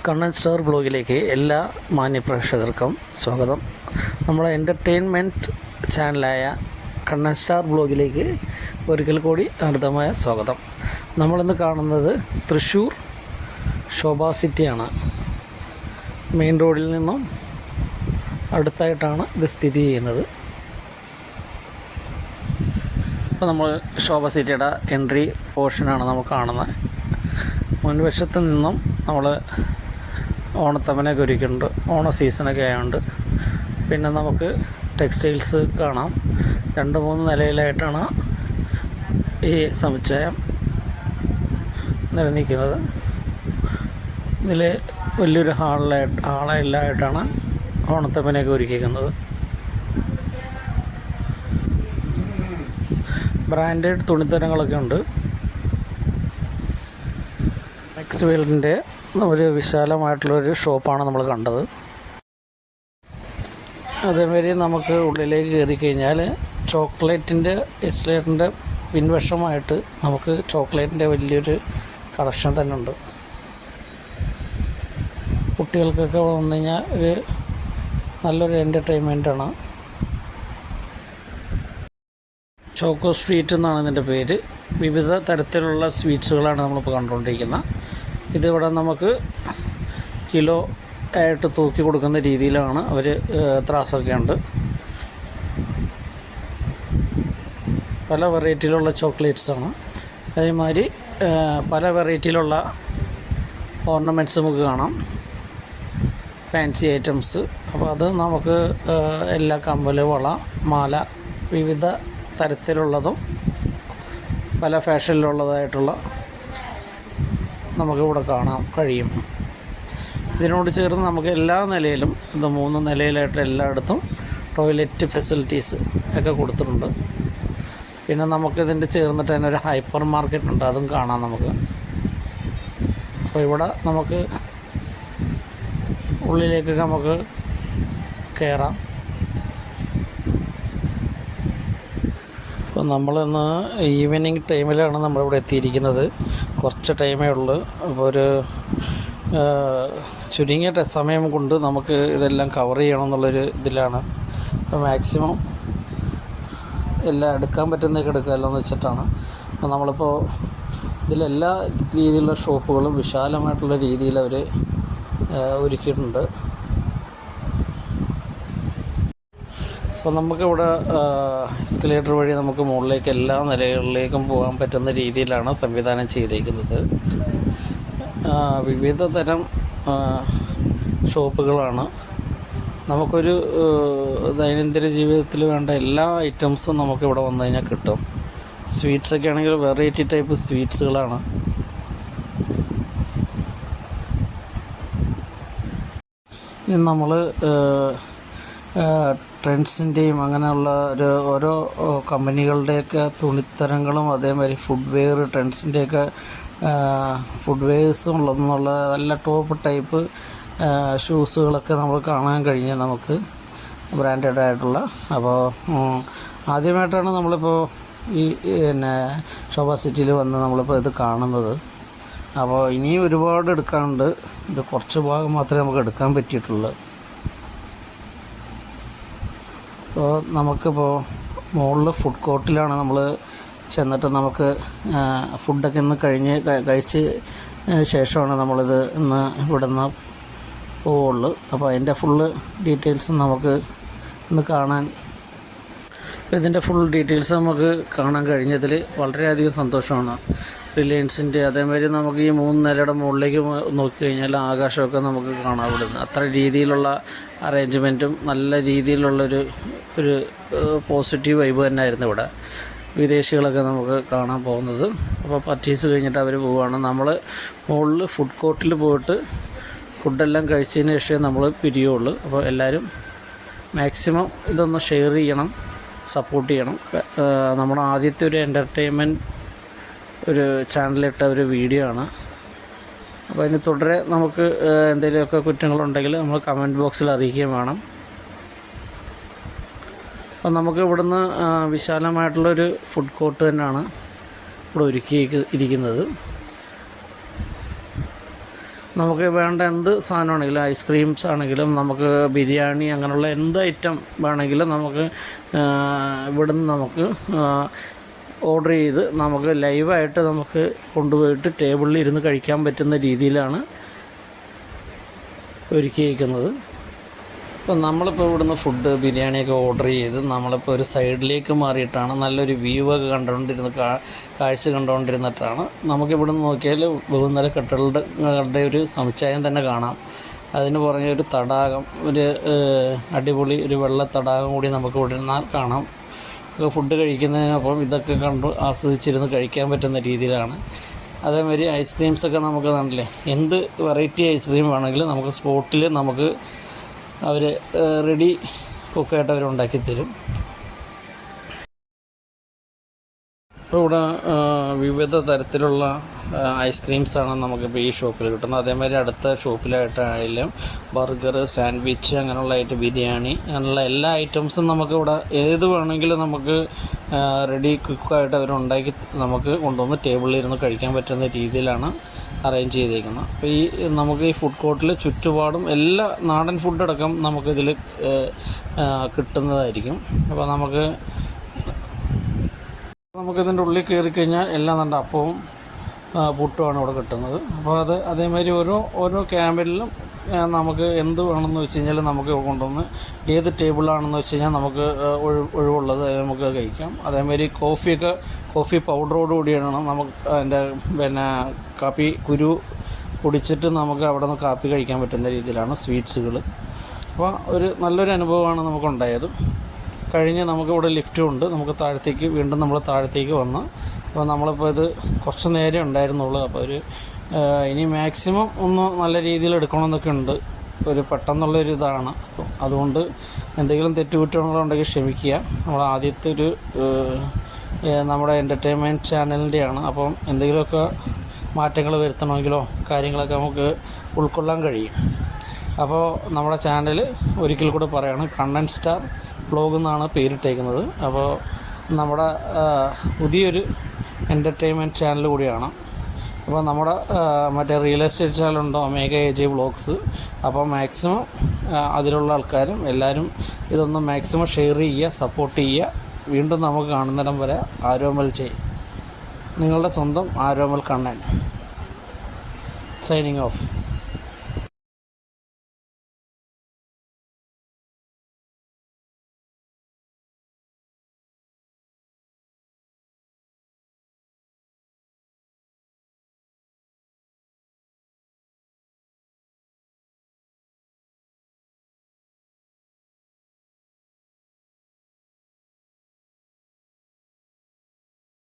Kannan star ബ്ലോഗിലേക്ക് എല്ലാ മാന്യപ്രേക്ഷകർക്കും സ്വാഗതം. നമ്മളെ എൻ്റർടൈൻമെൻറ്റ് ചാനലായ കണ്ണൻ സ്റ്റാർ ബ്ലോഗിലേക്ക് ഒരിക്കൽ കൂടി അനന്തമായ സ്വാഗതം. നമ്മളിന്ന് കാണുന്നത് തൃശ്ശൂർ ശോഭ സിറ്റിയാണ്. മെയിൻ റോഡിൽ നിന്നും അടുത്തായിട്ടാണ് ഇത് സ്ഥിതി ചെയ്യുന്നത്. ഇപ്പോൾ നമ്മൾ ശോഭ സിറ്റിയുടെ എൻട്രി പോർഷനാണ് നമ്മൾ കാണുന്നത്. മുൻവശത്ത് നിന്നും നമ്മൾ ഓണത്തമ്മനൊക്കെ ഒരുക്കുന്നുണ്ട്. ഓണ സീസണൊക്കെ ആയതുകൊണ്ട് പിന്നെ നമുക്ക് ടെക്സ്റ്റൈൽസ് കാണാം. 2-3 നിലയിലായിട്ടാണ് ഈ സമുച്ചയം നിലനിൽക്കുന്നത്. ഇതിൽ വലിയൊരു ഹാളിലായിട്ടാണ് ഓണത്തമ്മനൊക്കെ ഒരുക്കിയിരിക്കുന്നത്. ബ്രാൻഡഡ് തുണിത്തരങ്ങളൊക്കെ ഉണ്ട്. മാക്സ് വേൾഡിൻ്റെ ഒരു വിശാലമായിട്ടുള്ളൊരു ഷോപ്പാണ് നമ്മൾ കണ്ടത്. അതേമാതിരി നമുക്ക് ഉള്ളിലേക്ക് കയറി കഴിഞ്ഞാൽ ചോക്ലേറ്റിൻ്റെ എസ്ലേറ്റിൻ്റെ പിൻവശമായിട്ട് നമുക്ക് ചോക്ലേറ്റിൻ്റെ വലിയൊരു കളക്ഷൻ തന്നെ ഉണ്ട്. കുട്ടികൾക്കൊക്കെ വന്നു കഴിഞ്ഞാൽ ഒരു നല്ലൊരു എൻ്റർടൈൻമെൻറ്റാണ്. ചോക്കോ സ്വീറ്റ് എന്നാണ് ഇതിൻ്റെ പേര്. വിവിധ തരത്തിലുള്ള സ്വീറ്റ്സുകളാണ് നമ്മളിപ്പോൾ കണ്ടുകൊണ്ടിരിക്കുന്നത്. ഇതിവിടെ നമുക്ക് കിലോ ആയിട്ട് തൂക്കി കൊടുക്കുന്ന രീതിയിലാണ് അവർ ത്രാസൊക്കെ ഉണ്ട്. പല വെറൈറ്റിയിലുള്ള ചോക്ലേറ്റ്സാണ്. അതേമാതിരി പല വെറൈറ്റിയിലുള്ള ഓർണമെൻറ്റ്സ് നമുക്ക് കാണാം, ഫാൻസി ഐറ്റംസ്. അപ്പോൾ അത് നമുക്ക് എല്ലാ കമ്മൽ, വള, മാല വിവിധ തരത്തിലുള്ളതും പല ഫാഷനിലുള്ളതായിട്ടുള്ള നമുക്കിവിടെ കാണാൻ കഴിയും. ഇതിനോട് ചേർന്ന് നമുക്ക് എല്ലാ നിലയിലും 3 നിലയിലായിട്ട് എല്ലായിടത്തും ടോയ്ലറ്റ് ഫെസിലിറ്റീസ് ഒക്കെ കൊടുത്തിട്ടുണ്ട്. പിന്നെ നമുക്കിതിൻ്റെ ചേർന്നിട്ട് തന്നെ ഒരു ഹൈപ്പർ മാർക്കറ്റ് ഉണ്ട്, അതും കാണാം നമുക്ക്. അപ്പോൾ ഇവിടെ നമുക്ക് ഉള്ളിലേക്കൊക്കെ നമുക്ക് കയറാം. അപ്പോൾ നമ്മളിന്ന് ഈവനിങ് ടൈമിലാണ് നമ്മളിവിടെ എത്തിയിരിക്കുന്നത്. കുറച്ച് ടൈമേ ഉള്ളൂ. അപ്പോൾ ഒരു ചുരുങ്ങിയ സമയം കൊണ്ട് നമുക്ക് ഇതെല്ലാം കവർ ചെയ്യണം എന്നുള്ളൊരു ഇതിലാണ്. അപ്പോൾ മാക്സിമം എല്ലാം എടുക്കാൻ പറ്റുന്നതൊക്കെ എടുക്കാമല്ലോ എന്ന് വെച്ചിട്ടാണ്. അപ്പോൾ നമ്മളിപ്പോൾ ഇതിലെല്ലാ രീതിയിലുള്ള ഷോപ്പുകളും വിശാലമായിട്ടുള്ള രീതിയിൽ അവർ ഒരുക്കിയിട്ടുണ്ട്. അപ്പോൾ നമുക്കിവിടെ എസ്കലേറ്റർ വഴി നമുക്ക് മുകളിലേക്ക് എല്ലാ നിലകളിലേക്കും പോകാൻ പറ്റുന്ന രീതിയിലാണ് സംവിധാനം ചെയ്തിരിക്കുന്നത്. വിവിധ തരം ഷോപ്പുകളാണ്. നമുക്കൊരു ദൈനംദിന ജീവിതത്തിൽ വേണ്ട എല്ലാ ഐറ്റംസും നമുക്കിവിടെ വന്നു കഴിഞ്ഞാൽ കിട്ടും. സ്വീറ്റ്സൊക്കെ ആണെങ്കിൽ വെറൈറ്റി ടൈപ്പ് സ്വീറ്റ്സുകളാണ്. ഇനി നമ്മൾ ട്രെൻഡ്സിൻ്റെയും അങ്ങനെയുള്ള ഓരോ കമ്പനികളുടെയൊക്കെ തുണിത്തരങ്ങളും അതേമാതിരി ഫുഡ് വെയർ, ട്രെൻഡ്സിൻ്റെയൊക്കെ ഫുഡ് വെയേഴ്സും ഉള്ളതെന്നുള്ള നല്ല ടോപ്പ് ടൈപ്പ് ഷൂസുകളൊക്കെ നമ്മൾ കാണാൻ കഴിഞ്ഞു നമുക്ക്, ബ്രാൻഡഡ് ആയിട്ടുള്ള. അപ്പോൾ ആദ്യമായിട്ടാണ് നമ്മളിപ്പോൾ ഈ ശോഭ സിറ്റിയിൽ വന്ന് നമ്മളിപ്പോൾ ഇത് കാണുന്നത്. അപ്പോൾ ഇനിയും ഒരുപാട് എടുക്കാനുണ്ട്. ഇത് കുറച്ച് ഭാഗം മാത്രമേ നമുക്ക് എടുക്കാൻ പറ്റിയിട്ടുള്ളൂ. അപ്പോൾ നമുക്കിപ്പോൾ മുകളിൽ ഫുഡ് കോർട്ടിലാണ് നമ്മൾ ചെന്നിട്ട് നമുക്ക് ഫുഡൊക്കെ ഇന്ന് കഴിച്ച് ശേഷമാണ് നമ്മളിത് ഇന്ന് ഇവിടെ നിന്ന് പോവുള്ളൂ. അപ്പോൾ അതിൻ്റെ ഫുള്ള് ഡീറ്റെയിൽസ് നമുക്ക് ഇന്ന് കാണാൻ, ഇതിൻ്റെ ഫുൾ ഡീറ്റെയിൽസ് നമുക്ക് കാണാൻ കഴിഞ്ഞതിൽ വളരെയധികം സന്തോഷമാണ്. റിലയൻസിൻ്റെ അതേമാതിരി നമുക്ക് ഈ 3 നിലയുടെ മുകളിലേക്ക് നോക്കിക്കഴിഞ്ഞാൽ ആകാശമൊക്കെ നമുക്ക് കാണാൻ വിടുന്നത്. അത്ര രീതിയിലുള്ള അറേഞ്ച്മെൻറ്റും നല്ല രീതിയിലുള്ളൊരു പോസിറ്റീവ് വൈബ് തന്നെയായിരുന്നു ഇവിടെ. വിദേശികളൊക്കെ നമുക്ക് കാണാൻ പോകുന്നത്. അപ്പോൾ പർച്ചേസ് കഴിഞ്ഞിട്ട് അവർ പോവുകയാണ്. നമ്മൾ മുകളിൽ ഫുഡ് കോർട്ടിൽ പോയിട്ട് ഫുഡെല്ലാം കഴിച്ചതിന് ശേഷമേ നമ്മൾ പിരിയുള്ളൂ. അപ്പോൾ എല്ലാവരും മാക്സിമം ഇതൊന്ന് ഷെയർ ചെയ്യണം, സപ്പോർട്ട് ചെയ്യണം. നമ്മുടെ ആദ്യത്തെ ഒരു എൻ്റർടൈൻമെൻറ്റ് ഒരു ചാനലിട്ട ഒരു വീഡിയോ ആണ്. അപ്പോൾ അതിന് തുടരെ നമുക്ക് എന്തെങ്കിലുമൊക്കെ കുറ്റങ്ങളുണ്ടെങ്കിൽ നമ്മൾ കമൻറ്റ് ബോക്സിൽ അറിയിക്കുകയും വേണം. അപ്പം നമുക്ക് ഇവിടുന്ന് വിശാലമായിട്ടുള്ളൊരു ഫുഡ് കോർട്ട് തന്നെയാണ് ഇവിടെ ഒരുക്കി ഇരിക്കുന്നത്. നമുക്ക് വേണ്ട എന്ത് സാധനമാണെങ്കിലും ഐസ്ക്രീംസ് ആണെങ്കിലും നമുക്ക് ബിരിയാണി അങ്ങനെയുള്ള എന്ത് ഐറ്റം വേണമെങ്കിലും നമുക്ക് ഇവിടുന്ന് നമുക്ക് ഓർഡർ ചെയ്ത് നമുക്ക് ലൈവായിട്ട് നമുക്ക് കൊണ്ടുപോയിട്ട് ടേബിളിൽ ഇരുന്ന് കഴിക്കാൻ പറ്റുന്ന രീതിയിലാണ് ഒരുക്കിയിരിക്കുന്നത്. ഇപ്പം നമ്മളിപ്പോൾ ഇവിടുന്ന് ഫുഡ് ബിരിയാണിയൊക്കെ ഓർഡർ ചെയ്ത് നമ്മളിപ്പോൾ ഒരു സൈഡിലേക്ക് മാറിയിട്ടാണ് നല്ലൊരു വ്യൂ ഒക്കെ കണ്ടുകൊണ്ടിരുന്ന കാഴ്ച കണ്ടുകൊണ്ടിരുന്നിട്ടാണ് നമുക്കിവിടുന്ന് നോക്കിയാൽ ബഹുനില കെട്ടുകളുടെ ഒരു സമുച്ചയം തന്നെ കാണാം. അതിന് പുറമെ ഒരു തടാകം, ഒരു അടിപൊളി ഒരു വെള്ള തടാകം കൂടി നമുക്ക് ഇവിടെ നിന്നാൽ കാണാം. ഫുഡ് കഴിക്കുന്നതിനൊപ്പം ഇതൊക്കെ കണ്ട് ആസ്വദിച്ചിരുന്ന് കഴിക്കാൻ പറ്റുന്ന രീതിയിലാണ്. അതേമാതിരി ഐസ്ക്രീംസൊക്കെ നമുക്ക് കണ്ടില്ലേ, എന്ത് വെറൈറ്റി ഐസ്ക്രീം വേണമെങ്കിലും നമുക്ക് സ്പോട്ടിൽ നമുക്ക് അവർ റെഡി കുക്കായിട്ട് അവർ ഉണ്ടാക്കിത്തരും. ഇപ്പോൾ ഇവിടെ വിവിധ തരത്തിലുള്ള ഐസ്ക്രീംസാണ് നമുക്കിപ്പോൾ ഈ ഷോപ്പിൽ കിട്ടുന്നത്. അതേമാതിരി അടുത്ത ഷോപ്പിലായിട്ടായാലും ബർഗർ, സാൻഡ്വിച്ച് അങ്ങനെയുള്ള ബിരിയാണി അങ്ങനെയുള്ള എല്ലാ ഐറ്റംസും നമുക്കിവിടെ ഏത് വേണമെങ്കിലും നമുക്ക് റെഡി കുക്കായിട്ട് അവരുണ്ടാക്കി നമുക്ക് കൊണ്ടുവന്ന് ടേബിളിൽ ഇരുന്ന് കഴിക്കാൻ പറ്റുന്ന രീതിയിലാണ് അറേഞ്ച് ചെയ്തേക്കുന്നത്. അപ്പോൾ നമുക്ക് ഈ ഫുഡ് കോർട്ടിൽ ചുറ്റുപാടും എല്ലാ നാടൻ ഫുഡടക്കം നമുക്കിതിൽ കിട്ടുന്നതായിരിക്കും. അപ്പോൾ നമുക്കിതിൻ്റെ ഉള്ളിൽ കയറിക്കഴിഞ്ഞാൽ എല്ലാം നല്ല അപ്പവും പുട്ടുമാണ് ഇവിടെ കിട്ടുന്നത്. അപ്പോൾ അതേമാതിരി ഓരോ ക്യാമ്പിലും നമുക്ക് എന്ത് വേണമെന്ന് വെച്ച് കഴിഞ്ഞാൽ നമുക്ക് കൊണ്ടുവന്ന് ഏത് ടേബിളാണെന്ന് വെച്ച് കഴിഞ്ഞാൽ നമുക്ക് ഒഴിവുള്ളത് നമുക്ക് കഴിക്കാം. അതേമാതിരി കോഫി പൗഡറോട് കൂടിയാണ് നമുക്ക് അതിൻ്റെ കാപ്പി കുരു പൊടിച്ചിട്ട് നമുക്ക് അവിടെ നിന്ന് കാപ്പി കഴിക്കാൻ പറ്റുന്ന രീതിയിലാണ് സ്വീറ്റ്സുകൾ. അപ്പോൾ നല്ലൊരു അനുഭവമാണ് നമുക്കുണ്ടായത്. കഴിഞ്ഞ് നമുക്കിവിടെ ലിഫ്റ്റും ഉണ്ട്. നമുക്ക് വീണ്ടും നമ്മൾ താഴത്തേക്ക് വന്ന് അപ്പോൾ നമ്മളിപ്പോൾ ഇത് കുറച്ച് നേരം ഉണ്ടായിരുന്നുള്ളൂ. അപ്പോൾ ഇനി മാക്സിമം ഒന്ന് നല്ല രീതിയിൽ എടുക്കണമെന്നൊക്കെ ഉണ്ട്. പെട്ടെന്നുള്ളൊരു ഇതാണ്. അതുകൊണ്ട് എന്തെങ്കിലും തെറ്റുകുറ്റങ്ങളുണ്ടെങ്കിൽ ക്ഷമിക്കുക. നമ്മൾ ആദ്യത്തെ നമ്മുടെ എൻ്റർടൈൻമെൻറ്റ് ചാനലിൻ്റെയാണ്. അപ്പം എന്തെങ്കിലുമൊക്കെ മാറ്റങ്ങൾ വരുത്തണമെങ്കിലോ കാര്യങ്ങളൊക്കെ നമുക്ക് ഉൾക്കൊള്ളാൻ കഴിയും. അപ്പോൾ നമ്മുടെ ചാനൽ ഒരിക്കൽ കൂടെ പറയുകയാണ്, കണ്ടൻറ് സ്റ്റാർ വ്ളോഗ് എന്നാണ് പേരിട്ടേക്കുന്നത്. അപ്പോൾ നമ്മുടെ പുതിയൊരു എൻ്റർടൈൻമെൻറ്റ് ചാനൽ കൂടിയാണ്. അപ്പോൾ നമ്മുടെ മറ്റേ റിയൽ എസ്റ്റേറ്റ് ചാനലുണ്ടോ, ഒമേഗ AJ വ്ളോഗ്സ്. അപ്പോൾ മാക്സിമം അതിലുള്ള ആൾക്കാരും എല്ലാവരും ഇതൊന്ന് മാക്സിമം ഷെയർ ചെയ്യുക, സപ്പോർട്ട് ചെയ്യുക. വീണ്ടും നമുക്ക് കാണുന്നിടം വരെ ആരോമൽ നിങ്ങളുടെ സ്വന്തം ആരോമൽ കണ്ണൻ സൈനിങ് ഓഫ്.